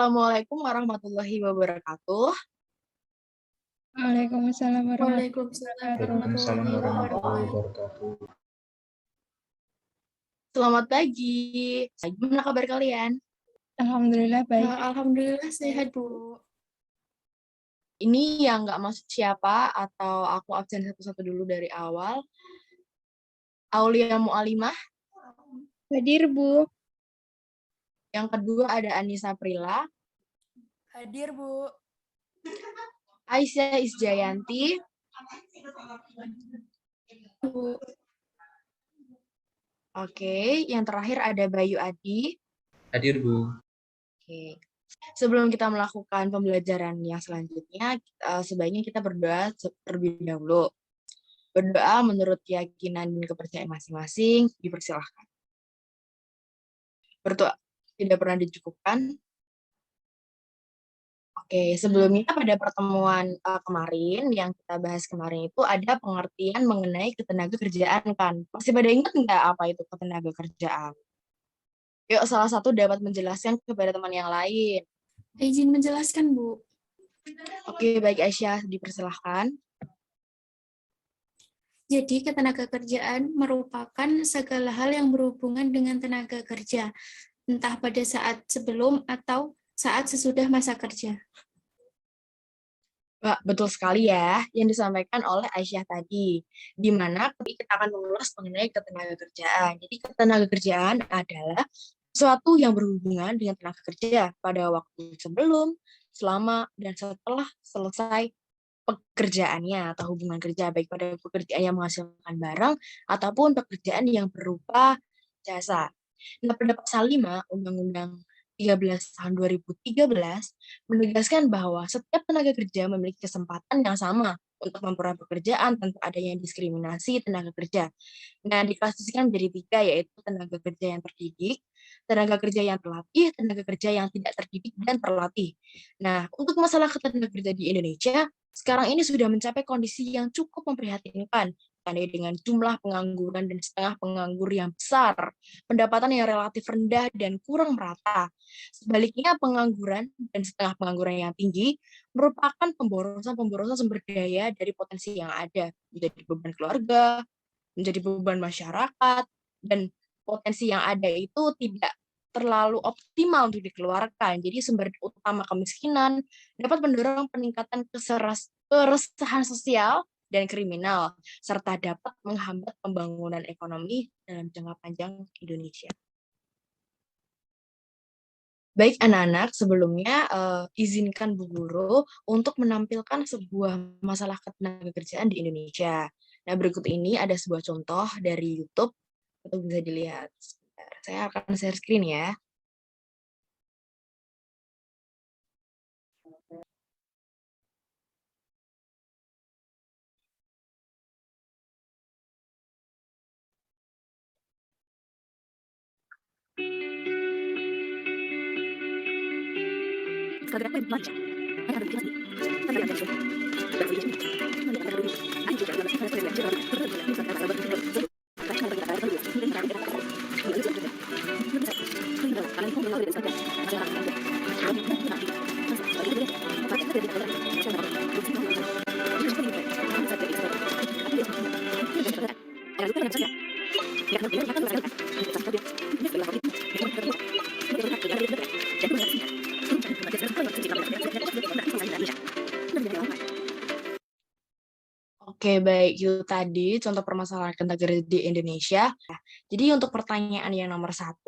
Assalamualaikum warahmatullahi wabarakatuh. Waalaikumsalam Waalaikumsalam Waalaikumsalam warahmatullahi warahmatullahi wabarakatuh. wabarakatuh. Selamat pagi. Gimana kabar kalian? Alhamdulillah baik. Alhamdulillah sehat, Bu. Ini yang nggak masuk siapa atau aku absen satu-satu dulu dari awal. Aulia Mu'alimah. Hadir, Bu. Yang kedua ada Anissa Prila. Hadir, Bu. Aisyah Isjayanti. Bu. Oke, yang terakhir ada Bayu Adi. Hadir, Bu. Oke. Sebelum kita melakukan pembelajaran yang selanjutnya, sebaiknya kita berdoa terlebih dahulu. Berdoa menurut keyakinan dan kepercayaan masing-masing, dipersilahkan. Berdoa tidak pernah dicukupkan. Oke, sebelumnya pada pertemuan kemarin, yang kita bahas kemarin itu ada pengertian mengenai ketenagakerjaan kan. Masih pada ingat nggak apa itu ketenagakerjaan? Yuk, salah satu dapat menjelaskan kepada teman yang lain. Izin menjelaskan, Bu. Oke, baik Aisyah, dipersilahkan. Jadi, ketenagakerjaan merupakan segala hal yang berhubungan dengan tenaga kerja, entah pada saat sebelum atau saat sesudah masa kerja. Wah, betul sekali ya yang disampaikan oleh Aisyah tadi, di mana kita akan mengulas mengenai ketenagakerjaan. Jadi ketenagakerjaan adalah sesuatu yang berhubungan dengan tenaga kerja pada waktu sebelum, selama, dan setelah selesai pekerjaannya atau hubungan kerja, baik pada pekerjaan yang menghasilkan barang ataupun pekerjaan yang berupa jasa. Nah, pada pasal 5 Undang-Undang 13 tahun 2013 menegaskan bahwa setiap tenaga kerja memiliki kesempatan yang sama untuk memperoleh pekerjaan tanpa adanya diskriminasi tenaga kerja. Nah, diklasifikasikan menjadi 3, yaitu tenaga kerja yang terdidik, tenaga kerja yang terlatih, tenaga kerja yang tidak terdidik dan terlatih. Nah, untuk masalah ketenaga kerja di Indonesia, sekarang ini sudah mencapai kondisi yang cukup memprihatinkan, tandai dengan jumlah pengangguran dan setengah penganggur yang besar, pendapatan yang relatif rendah dan kurang merata. Sebaliknya, pengangguran dan setengah pengangguran yang tinggi merupakan pemborosan sumber daya dari potensi yang ada, menjadi beban keluarga, menjadi beban masyarakat, dan potensi yang ada itu tidak terlalu optimal untuk dikeluarkan. Jadi sumber utama kemiskinan dapat mendorong peningkatan keresahan sosial dan kriminal, serta dapat menghambat pembangunan ekonomi dalam jangka panjang Indonesia. Baik anak-anak, sebelumnya izinkan Bu Guru untuk menampilkan sebuah masalah ketenagakerjaan di Indonesia. Nah, berikut ini ada sebuah contoh dari YouTube, itu bisa dilihat. Sebentar, saya akan share screen ya. Oke, baik. Itu tadi contoh permasalahan tenaga kerja di Indonesia. Jadi untuk pertanyaan yang nomor 1,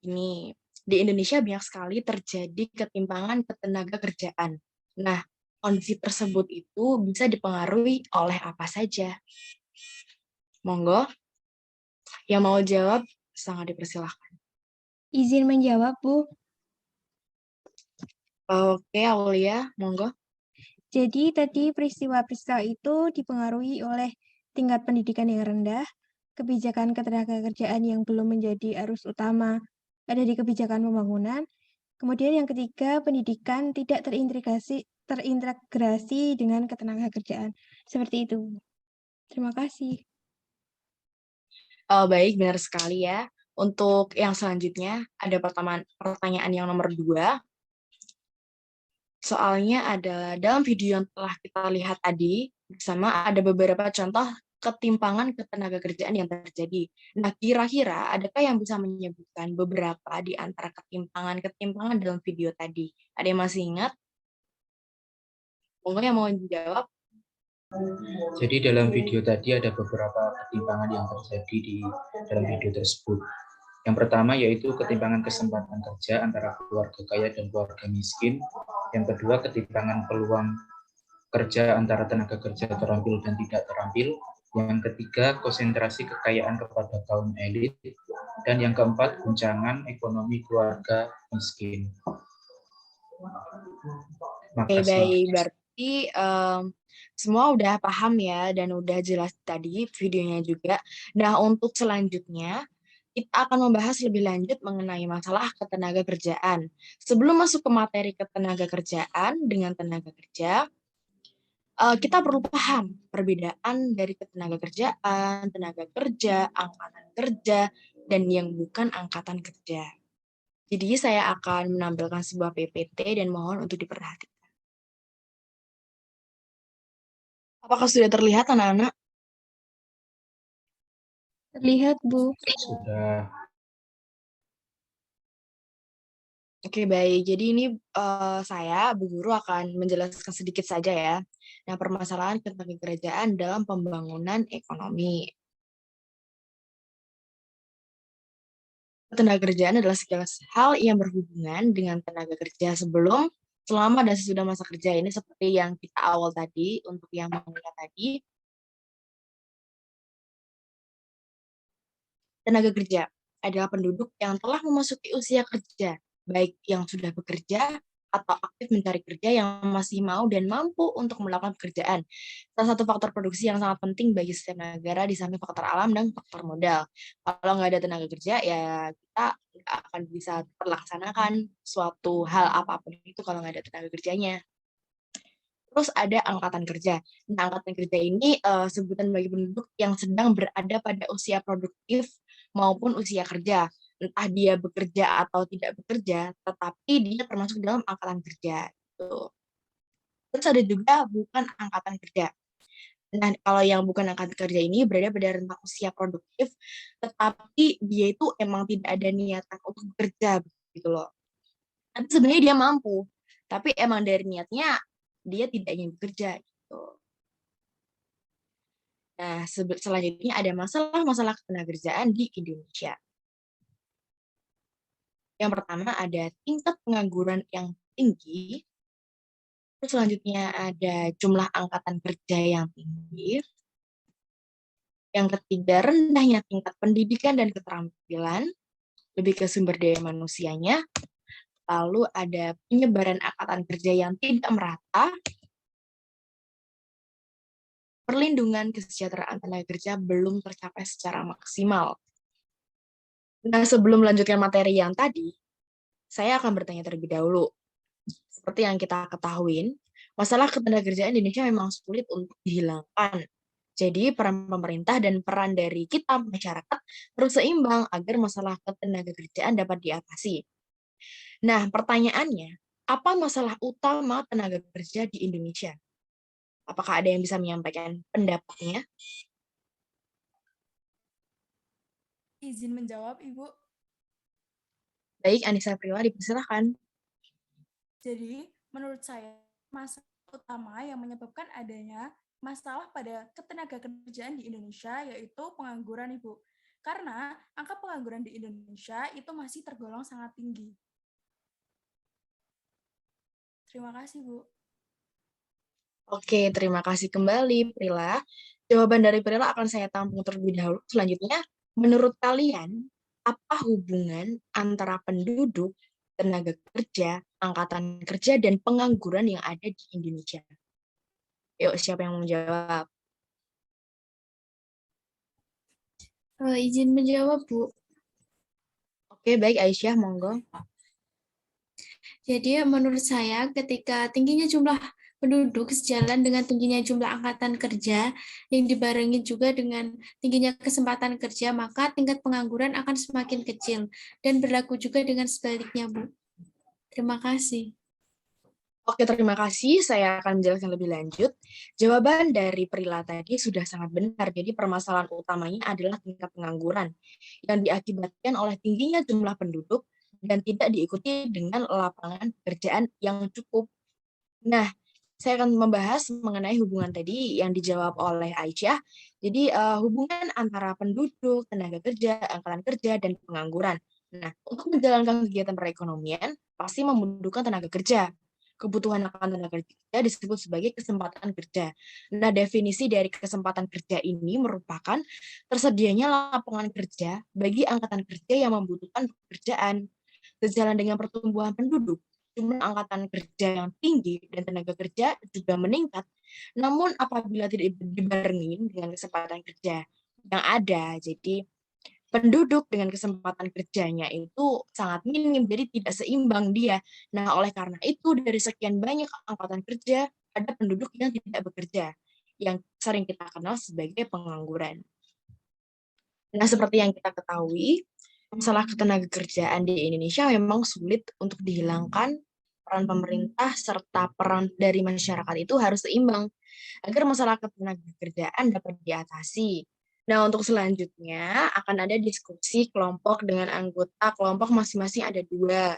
ini di Indonesia banyak sekali terjadi ketimpangan ketenaga kerjaan. Nah, kondisi tersebut itu bisa dipengaruhi oleh apa saja? Monggo, yang mau jawab sangat dipersilahkan. Izin menjawab, Bu. Oke, Aulia, monggo. Jadi tadi peristiwa-peristiwa itu dipengaruhi oleh tingkat pendidikan yang rendah, kebijakan ketenagakerjaan yang belum menjadi arus utama ada di kebijakan pembangunan, kemudian yang ketiga pendidikan tidak terintegrasi dengan ketenagakerjaan. Seperti itu. Terima kasih. Baik, benar sekali ya. Untuk yang selanjutnya, ada pertanyaan yang nomor 2. Soalnya ada dalam video yang telah kita lihat tadi, bersama ada beberapa contoh ketimpangan ketenagakerjaan yang terjadi. Nah, kira-kira adakah yang bisa menyebutkan beberapa di antara ketimpangan-ketimpangan dalam video tadi? Ada yang masih ingat? Monggo yang mau menjawab. Jadi dalam video tadi ada beberapa ketimpangan yang terjadi di dalam video tersebut. Yang pertama yaitu ketimpangan kesempatan kerja antara keluarga kaya dan keluarga miskin. Yang kedua, ketimpangan peluang kerja antara tenaga kerja terampil dan tidak terampil. Yang ketiga, konsentrasi kekayaan kepada kaum elit. Dan yang keempat, guncangan ekonomi keluarga miskin. Oke, baik. Berarti semua udah paham ya, dan udah jelas tadi videonya juga. Nah, untuk selanjutnya, kita akan membahas lebih lanjut mengenai masalah ketenaga kerjaan. Sebelum masuk ke materi ketenaga kerjaan dengan tenaga kerja, kita perlu paham perbedaan dari ketenaga kerjaan, tenaga kerja, angkatan kerja, dan yang bukan angkatan kerja. Jadi saya akan menampilkan sebuah PPT dan mohon untuk diperhatikan. Apakah sudah terlihat anak-anak? Terlihat, Bu. Sudah. Oke, baik. Jadi ini saya, Bu Guru, akan menjelaskan sedikit saja ya. Nah, permasalahan ketenagakerjaan dalam pembangunan ekonomi. Ketenagakerjaan adalah segala hal yang berhubungan dengan tenaga kerja sebelum, selama, dan sesudah masa kerja. Ini seperti yang kita awal tadi, untuk yang mengenai tadi. Tenaga kerja adalah penduduk yang telah memasuki usia kerja, baik yang sudah bekerja atau aktif mencari kerja yang masih mau dan mampu untuk melakukan pekerjaan. Salah satu faktor produksi yang sangat penting bagi setiap negara di samping faktor alam dan faktor modal. Kalau nggak ada tenaga kerja, ya kita nggak akan bisa terlaksanakan suatu hal apapun itu kalau nggak ada tenaga kerjanya. Terus ada angkatan kerja. Nah, angkatan kerja ini sebutan bagi penduduk yang sedang berada pada usia produktif maupun usia kerja. Entah dia bekerja atau tidak bekerja, tetapi dia termasuk dalam angkatan kerja. Gitu. Terus ada juga bukan angkatan kerja. Nah, kalau yang bukan angkatan kerja ini berada pada rentang usia produktif, tetapi dia itu emang tidak ada niatan untuk bekerja, gitu loh. Tapi sebenarnya dia mampu, tapi emang dari niatnya dia tidak ingin bekerja gitu. Nah, selanjutnya ada masalah-masalah ketenagakerjaan di Indonesia. Yang pertama ada tingkat pengangguran yang tinggi. Terus selanjutnya ada jumlah angkatan kerja yang tinggi. Yang ketiga, rendahnya tingkat pendidikan dan keterampilan, lebih ke sumber daya manusianya. Lalu ada penyebaran angkatan kerja yang tidak merata, perlindungan kesejahteraan tenaga kerja belum tercapai secara maksimal. Nah, sebelum melanjutkan materi yang tadi, saya akan bertanya terlebih dahulu. Seperti yang kita ketahui, masalah ketenagakerjaan di Indonesia memang sulit untuk dihilangkan. Jadi, peran pemerintah dan peran dari kita, masyarakat, harus seimbang agar masalah ketenagakerjaan dapat diatasi. Nah, pertanyaannya, apa masalah utama tenaga kerja di Indonesia? Apakah ada yang bisa menyampaikan pendapatnya? Izin menjawab, Ibu. Baik, Anissa Prila, dipersilakan. Jadi, menurut saya, masalah utama yang menyebabkan adanya masalah pada ketenagakerjaan di Indonesia yaitu pengangguran, Ibu. Karena angka pengangguran di Indonesia itu masih tergolong sangat tinggi. Terima kasih, Bu. Oke, terima kasih kembali, Prila. Jawaban dari Prila akan saya tampung terlebih dahulu. Selanjutnya, menurut kalian, apa hubungan antara penduduk, tenaga kerja, angkatan kerja, dan pengangguran yang ada di Indonesia? Yuk, siapa yang mau menjawab? Izin menjawab, Bu. Oke, baik, Aisyah, monggo. Jadi menurut saya ketika tingginya jumlah penduduk sejalan dengan tingginya jumlah angkatan kerja yang dibarengi juga dengan tingginya kesempatan kerja, maka tingkat pengangguran akan semakin kecil dan berlaku juga dengan sebaliknya, Bu. Terima kasih. Oke, terima kasih. Saya akan menjelaskan lebih lanjut. Jawaban dari Prila tadi sudah sangat benar. Jadi permasalahan utamanya adalah tingkat pengangguran yang diakibatkan oleh tingginya jumlah penduduk dan tidak diikuti dengan lapangan pekerjaan yang cukup. Nah, saya akan membahas mengenai hubungan tadi yang dijawab oleh Aisyah. Jadi hubungan antara penduduk, tenaga kerja, angkatan kerja, dan pengangguran. Nah, untuk menjalankan kegiatan perekonomian pasti membutuhkan tenaga kerja. Kebutuhan akan tenaga kerja disebut sebagai kesempatan kerja. Nah, definisi dari kesempatan kerja ini merupakan tersedianya lapangan kerja bagi angkatan kerja yang membutuhkan pekerjaan. Sejalan dengan pertumbuhan penduduk, jumlah angkatan kerja yang tinggi dan tenaga kerja juga meningkat. Namun apabila tidak dibarengi dengan kesempatan kerja yang ada, jadi penduduk dengan kesempatan kerjanya itu sangat minim, jadi tidak seimbang dia. Nah, oleh karena itu dari sekian banyak angkatan kerja, ada penduduk yang tidak bekerja, yang sering kita kenal sebagai pengangguran. Nah, seperti yang kita ketahui, masalah ketenagakerjaan di Indonesia memang sulit untuk dihilangkan. Peran pemerintah serta peran dari masyarakat itu harus seimbang agar masalah ketenagakerjaan dapat diatasi. Nah, untuk selanjutnya akan ada diskusi kelompok dengan anggota kelompok masing-masing ada 2.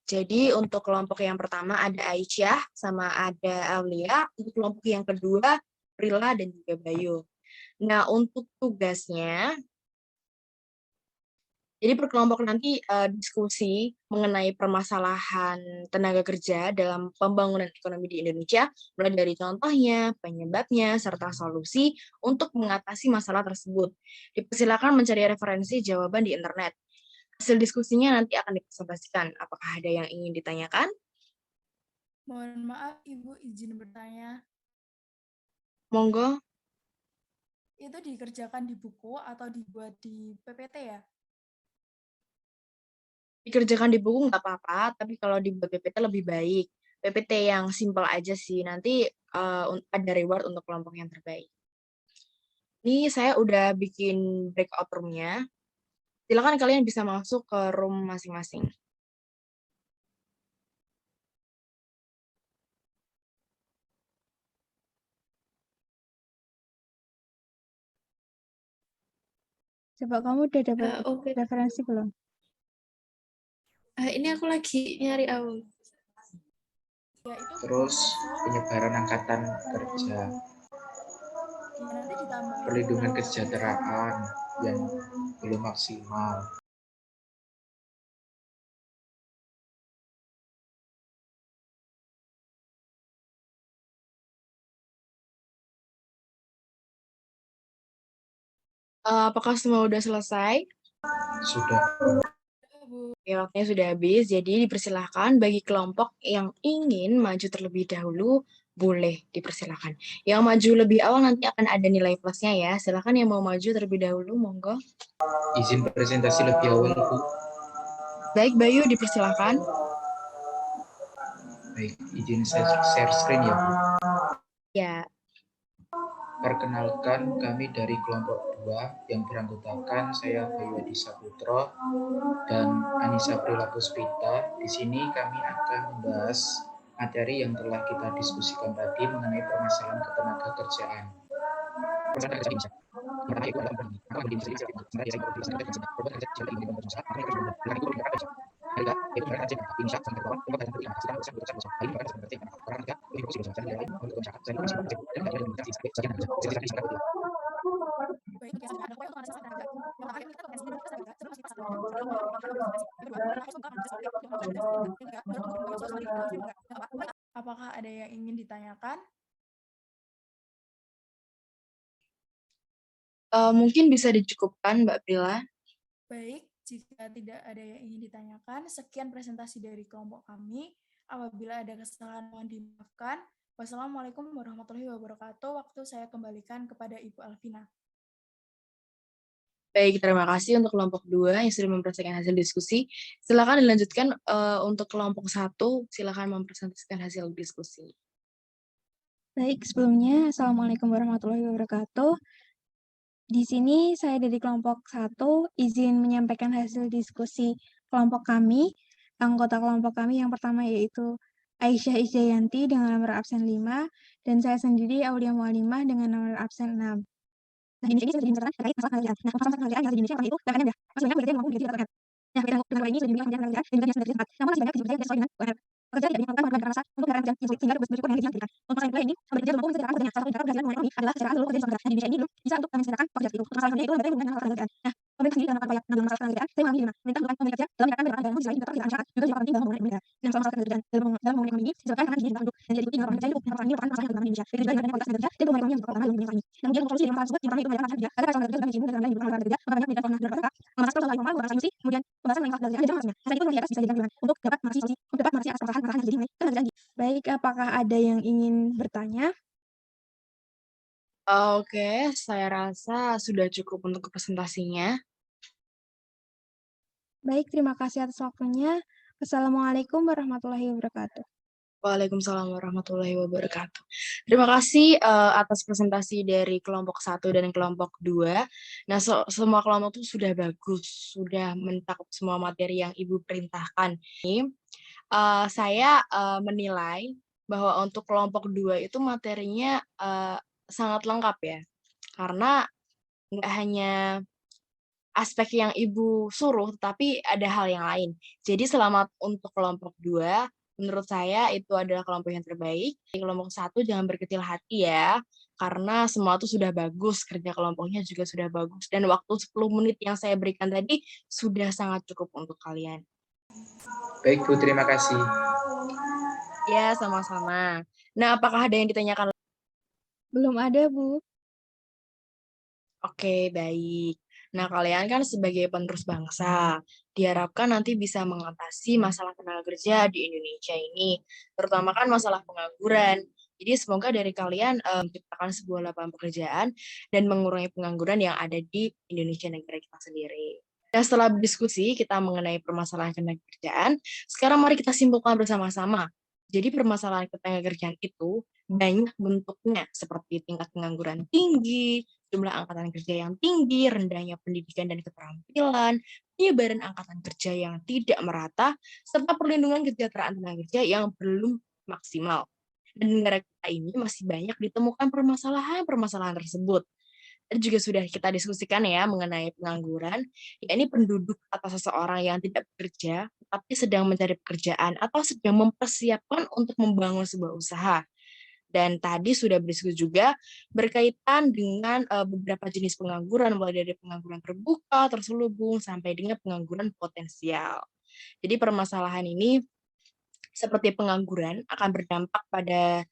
Jadi untuk kelompok yang pertama ada Aisyah sama ada Aulia, untuk kelompok yang kedua Prila dan juga Bayu. Nah, untuk tugasnya, jadi berkelompok nanti diskusi mengenai permasalahan tenaga kerja dalam pembangunan ekonomi di Indonesia, mulai dari contohnya, penyebabnya, serta solusi untuk mengatasi masalah tersebut. Dipersilakan mencari referensi jawaban di internet. Hasil diskusinya nanti akan dipresentasikan. Apakah ada yang ingin ditanyakan? Mohon maaf, Ibu izin bertanya. Monggo. Itu dikerjakan di buku atau dibuat di PPT ya? Dikerjakan di buku nggak apa-apa, tapi kalau dibuat PPT lebih baik. PPT yang simpel aja sih, nanti ada reward untuk kelompok yang terbaik. Ini saya udah bikin breakout room-nya. Silakan kalian bisa masuk ke room masing-masing. Coba kamu udah dapat Oke. referensi belum? Ini aku lagi nyari awal. Ya, itu Terus penyebaran angkatan kerja, ya, nanti ditambahin perlindungan kalau kesejahteraan yang belum maksimal. Apakah semua udah selesai? Sudah. Oke, waktunya sudah habis, jadi dipersilahkan bagi kelompok yang ingin maju terlebih dahulu, boleh dipersilahkan. Yang maju lebih awal nanti akan ada nilai plusnya ya. Silakan yang mau maju terlebih dahulu, monggo. Izin presentasi lebih awal, Bu. Baik, Bayu, dipersilahkan. Baik, izin share screen ya, Bu. Ya. Perkenalkan, kami dari kelompok 2 yang beranggotakan saya Bayu Adi Saputro dan Anissa Prila Puspita. Di sini kami akan membahas materi yang telah kita diskusikan tadi mengenai permasalahan ketenaga kerjaan. Apakah ada yang ingin ditanyakan? Mungkin bisa dicukupkan, Mbak Prila. Baik, jika tidak ada yang ingin ditanyakan, sekian presentasi dari kelompok kami. Apabila ada kesalahan mohon dimaafkan. Wassalamualaikum warahmatullahi wabarakatuh. Waktu saya kembalikan kepada Ibu Alvina. Baik, terima kasih untuk kelompok 2 yang sudah mempresentasikan hasil diskusi. Silakan dilanjutkan untuk kelompok 1, silakan mempresentasikan hasil diskusi. Baik, sebelumnya Assalamualaikum warahmatullahi wabarakatuh. Di sini saya dari kelompok 1 izin menyampaikan hasil diskusi kelompok kami. Anggota kelompok kami yang pertama yaitu Aisyah Isjayanti dengan nomor absen 5 dan saya sendiri Aulia Mualimah dengan nomor absen 6. Nah, di sini saya sudah menjelaskan terkait masalah pengalihan. Nah, masalah pengalihan yang ada di Indonesia seperti itu, PPN ya. Maksudnya bekerja mampu menjadi tidak Nah, dengan ini sudah dibilang pengalihan dan juga sendiri tempat. Namun masih banyak kejadian yang sesuai dengan UMR. Pekerja tidak melakukan pengorbanan kerasa untuk mendapatkan kerja yang sulit sehingga bersyukur dengan gaji yang diberikan. Untuk masalah ini, bekerja mampu menceritakan pekerjaan. Salah satu cara penghasilan ekonomi adalah secara seluruh pekerja di suatu negara. Nah, di Indonesia ini belum bisa untuk menceritakan pekerjaan itu. Untuk masalahnya itu berarti hubungan dengan masalah pekerjaan. Nah, pemerintah sendiri dalam upaya menanggulangi masalah pekerjaan, saya mengambil 5. Pemerintah melakukan pemberi kerja dalam meningkatkan pendapatan dan sisi lain juga pekerjaan masyarakat juga juga penting dalam membangun ekonomi negara. Dan masalah pekerjaan dalam membangun ekonomi ini disebabkan karena gizi penduduk dan jadi tinggal orang kerja itu masalah ini merupakan masalah yang utama di Indonesia. Begitu juga dengan kualitas kerja dan pembangunan ekonomi yang juga utama dalam dunia ini. Dan kemudian untuk solusi dari masalah tersebut yang pertama itu adalah masalah kerja. Agar para kerja dalam sibuk dan lain bukan orang kerja, maka banyak pendidikan formal dan PKK, pembahasan sosial informal, bukan solusi, kemudian pembahasan mengenai masalah kerja dan masanya. Nah, itu di atas bisa jadi gimana untuk dapat mengatasi solusi, untuk dapat mengatasi atas permasalahan yang terjadi mengenai tenaga kerja. Baik, apakah ada yang ingin bertanya? Oke, saya rasa sudah cukup untuk presentasinya. Baik, terima kasih atas waktunya. Assalamualaikum warahmatullahi wabarakatuh. Waalaikumsalam warahmatullahi wabarakatuh. Terima kasih atas presentasi dari kelompok 1 dan kelompok 2. Nah, semua kelompok itu sudah bagus, sudah mencakup semua materi yang Ibu perintahkan. Ini saya menilai bahwa untuk kelompok 2 itu materinya sangat lengkap ya. Karena nggak hanya aspek yang Ibu suruh, tapi ada hal yang lain. Jadi selamat untuk kelompok 2. Menurut saya itu adalah kelompok yang terbaik. Di kelompok 1 jangan berkecil hati ya, karena semua itu sudah bagus, kerja kelompoknya juga sudah bagus, dan waktu 10 menit yang saya berikan tadi sudah sangat cukup untuk kalian. Baik Bu, terima kasih. Ya, sama-sama. Nah, apakah ada yang ditanyakan? Belum ada, Bu. Oke, baik. Nah, kalian kan sebagai penerus bangsa, diharapkan nanti bisa mengatasi masalah tenaga kerja di Indonesia ini, terutama kan masalah pengangguran. Jadi semoga dari kalian menciptakan sebuah lapangan pekerjaan dan mengurangi pengangguran yang ada di Indonesia negara kita sendiri. Nah, setelah berdiskusi kita mengenai permasalahan tenaga kerjaan, sekarang mari kita simpulkan bersama-sama. Jadi permasalahan ketenaga kerjaan itu banyak bentuknya, seperti tingkat pengangguran tinggi, jumlah angkatan kerja yang tinggi, rendahnya pendidikan dan keterampilan, penyebaran angkatan kerja yang tidak merata, serta perlindungan kesejahteraan tenaga kerja yang belum maksimal. Dan negara kita ini masih banyak ditemukan permasalahan-permasalahan tersebut. Tadi juga sudah kita diskusikan ya mengenai pengangguran, yakni penduduk atau seseorang yang tidak bekerja, tapi sedang mencari pekerjaan atau sedang mempersiapkan untuk membangun sebuah usaha. Dan tadi sudah berdiskusi juga berkaitan dengan beberapa jenis pengangguran, mulai dari pengangguran terbuka, terselubung, sampai dengan pengangguran potensial. Jadi permasalahan ini seperti pengangguran akan berdampak pada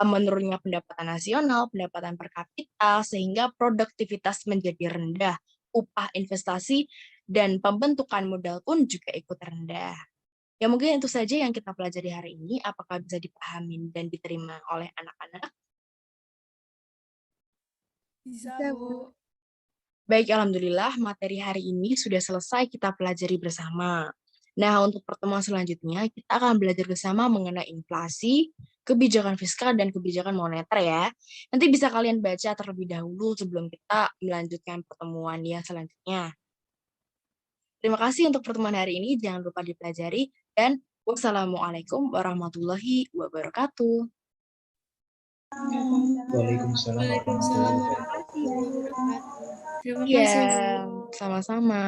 menurunnya pendapatan nasional, pendapatan per kapita, sehingga produktivitas menjadi rendah, upah investasi, dan pembentukan modal pun juga ikut rendah. Ya mungkin itu saja yang kita pelajari hari ini. Apakah bisa dipahami dan diterima oleh anak-anak? Bisa, Bisa, Bu. Baik, alhamdulillah materi hari ini sudah selesai kita pelajari bersama. Nah, untuk pertemuan selanjutnya kita akan belajar bersama mengenai inflasi, kebijakan fiskal, dan kebijakan moneter ya. Nanti bisa kalian baca terlebih dahulu sebelum kita melanjutkan pertemuan yang selanjutnya. Terima kasih untuk pertemuan hari ini, jangan lupa dipelajari, dan wassalamualaikum warahmatullahi wabarakatuh. Waalaikumsalam warahmatullahi wabarakatuh. Terima Iya, kasih, Bu. sama-sama.